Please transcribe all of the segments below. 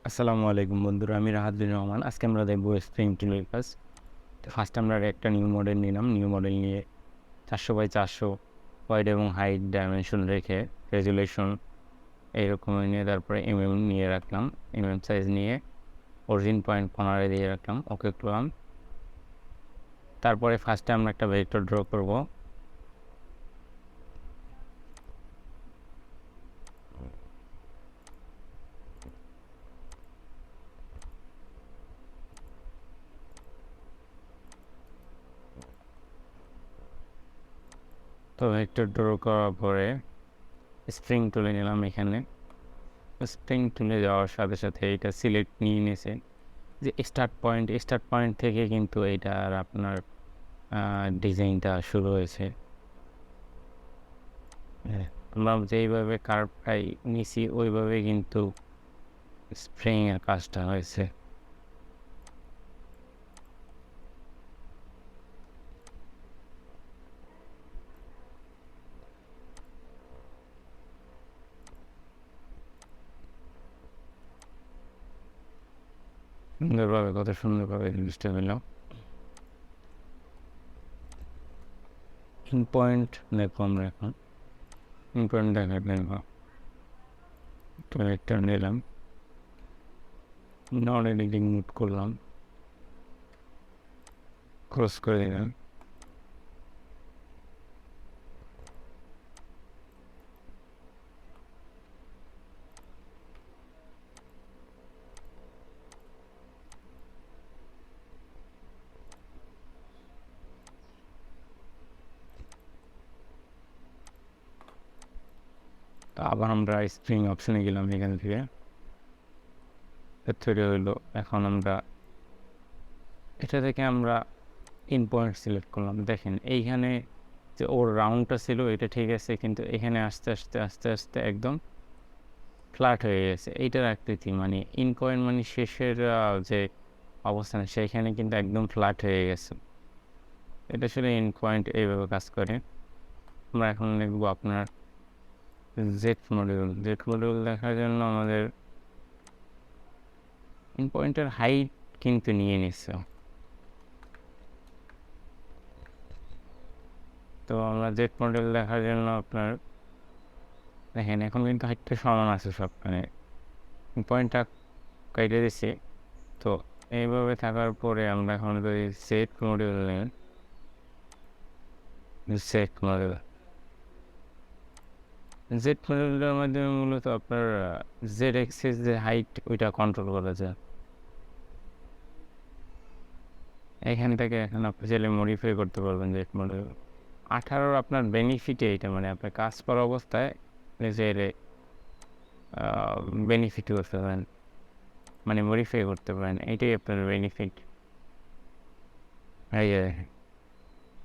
আসসালামু আলাইকুম বন্ধুরা, আমি রাহাতুর রহমান। আজকে আমরা দেখবো স্প্রিং টুলের কাজ। তো ফার্স্ট আমরা একটা নিউ মডেল নিলাম। নিউ মডেল নিয়ে 400x400 ওয়াইড এবং হাইট ডাইমেনশন রেখে রেজুলেশন এইরকম নিয়ে তারপরে নিয়ে রাখলাম। সাইজ নিয়ে অরিজিন পয়েন্ট কর্নারে দিয়ে রাখলাম, ওকে করলাম। তারপরে ফার্স্টে আমরা একটা ভেক্টর ড্র করব। তো ভেক্টর ড্র করার পরে স্প্রিং তুলে নিলাম। এখানে স্প্রিং তুলে যাওয়ার সাথে সাথে এটা সিলেক্ট নিয়ে নিয়েছে যে স্টার্ট পয়েন্ট থেকে কিন্তু এইটার আপনার ডিজাইনটা শুরু হয়েছে। আমরা যেইভাবে কার্ভটাই নিছি ওইভাবে কিন্তু স্প্রিং এর কাজটা হয়েছে। সুন্দরভাবে, কত সুন্দরভাবে জিনিসটা হলো। পয়েন্ট দেখো, আমরা এখন পয়েন্ট দেখা দেখবো। তো একটা নিলাম, নন এডিটিং মুড করলাম, ক্রস করে দিলাম। তো আবার আমরা স্প্রিং অপশনে গেলাম। এখান থেকে তৈরি হইলো। এখন আমরা এটা থেকে আমরা পয়েন্ট সিলেক্ট করলাম। দেখেন এইখানে যে ওর রাউন্ডটা ছিল এটা ঠিক আছে, কিন্তু এখানে আস্তে আস্তে আস্তে আস্তে একদম ফ্ল্যাট হয়ে গেছে। এইটার আকৃতি মানে পয়েন্ট মানে শেষের যে অবস্থান সেইখানে কিন্তু একদম ফ্ল্যাট হয়ে গেছে। এটা আসলে পয়েন্ট এইভাবে কাজ করে। আমরা এখন লিখবো আপনার জেড মডিউল দেখার জন্য আমাদের পয়েন্টের হাইট কিন্তু নিয়ে নিচ্ছে। তো আমরা জেড মডিউল দেখার জন্য আপনার দেখেন এখন কিন্তু হাইটটা সমান আছে সব, মানে পয়েন্টটা কেটে দিচ্ছি। তো এইভাবে থাকার পরে আমরা এখন যদি সেট মডিউল নেই, সেট মডিউলের মাধ্যমে মূলত আপনার জেড এক্সিস যে হাইট ওইটা কন্ট্রোল করা যায়। এখান থেকে এখন আপনি চাইলে মডিফাই করতে পারবেন জেড মডিউল 18। আপনার বেনিফিটে এটা মানে আপনার কাজ করা অবস্থায় নিজের বেনিফিট করতে পারেন, মানে মডিফাই করতে পারেন, এটাই আপনার বেনিফিট।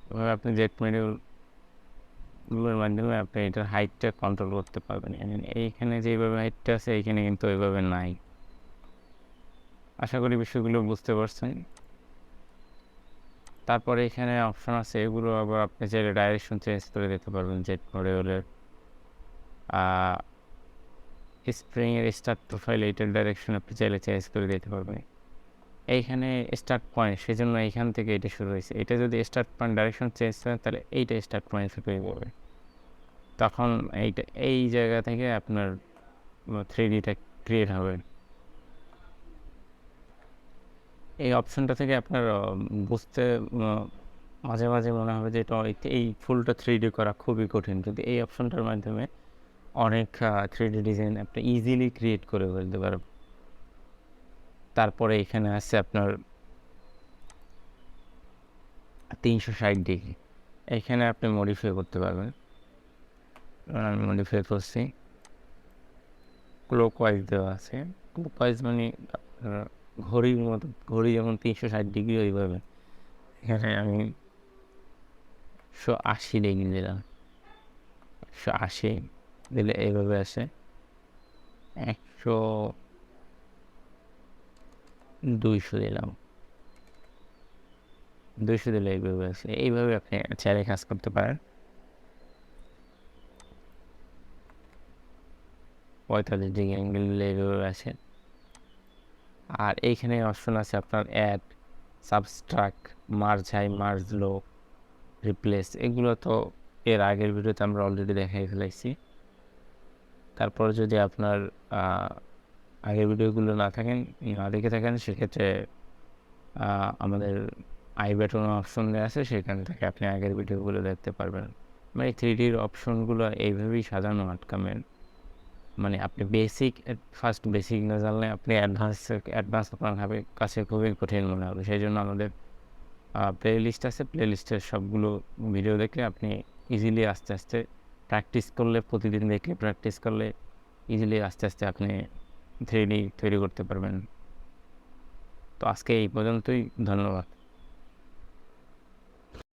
এভাবে আপনি জেড মডিউলগুলোর মাধ্যমে আপনি এটার হাইটটা কন্ট্রোল করতে পারবেন। এইখানে যেভাবে হাইটটা আছে এইখানে কিন্তু ওইভাবে নাই। আশা করি বিষয়গুলো বুঝতে পারছেন। তারপরে এখানে অপশন আছে, এগুলো আবার আপনি চাইলে ডাইরেকশন চেঞ্জ করে দিতে পারবেন জেড মডিউলের। স্প্রিংয়ের স্টার্ট প্রোফাইল এইটার ডাইরেকশন আপনি চাইলে চেঞ্জ করে দিতে পারবেন। এইখানে স্টার্ট পয়েন্ট, সেজন্য এইখান থেকে এটা শুরু হয়েছে। এটা যদি স্টার্ট পয়েন্ট ডাইরেকশন চেঞ্জ হয় তাহলে এইটা স্টার্ট পয়েন্ট হয়ে যাবে। তখন এই জায়গা থেকে আপনার 3Dটা ক্রিয়েট হবে। এই অপশনটা থেকে আপনার বুঝতে মাঝে মাঝে মনে হবে যে এটা এই ফুলটা 3D করা খুবই কঠিন, কিন্তু এই অপশনটার মাধ্যমে অনেক 3D ডিজাইন আপনি ইজিলি ক্রিয়েট করে ফেলতে পারবেন। তারপরে এখানে আছে আপনার 360 ডিগ্রি, এখানে আপনি মডিফাই করতে পারবেন। আমি মডিফাই করছি, ক্লকওয়াইজ দেওয়া আছে। ক্লকওয়াইজ মানে ঘড়ির মতো, ঘড়ি যেমন 360 ডিগ্রি ওইভাবে এখানে আমি 180 ডিগ্রি দিলাম। 180 দিলে এইভাবে আসে। 100, 200 দিলাম। 200 দিলে এইভাবে আসে। এইভাবে আপনি চাইলে কাজ করতে পারেন। 45 ডিগ্রি অ্যাঙ্গেল দিলে এইভাবে আসে। আর এইখানে অপশন আছে আপনার add, subtract, merge high, merge low, replace. এগুলো তো এর আগের ভিডিওতে আমরা অলরেডি দেখাই ফেলাইছি। তারপর যদি আপনার আগের ভিডিওগুলো না দেখে থাকেন, সেক্ষেত্রে আমাদের আই বাটন অপশন দেওয়া আছে, সেখান থেকে আপনি আগের ভিডিওগুলো দেখতে পারবেন। মানে 3Dর অপশনগুলো এইভাবেই সাজানো আটকামের। মানে আপনি ফার্স্ট বেসিক না জানলে আপনি অ্যাডভান্স আপনার কাছে খুবই কঠিন মনে হবে। সেই জন্য আমাদের প্লে লিস্ট আছে, প্লে লিস্টের সবগুলো ভিডিও দেখলে আপনি ইজিলি আস্তে আস্তে প্র্যাকটিস করলে, প্রতিদিন দেখলে প্র্যাকটিস করলে ইজিলি আস্তে আস্তে আপনি 3D তৈরি করতে পারবেন। তো আজকে এই পর্যন্তই, ধন্যবাদ।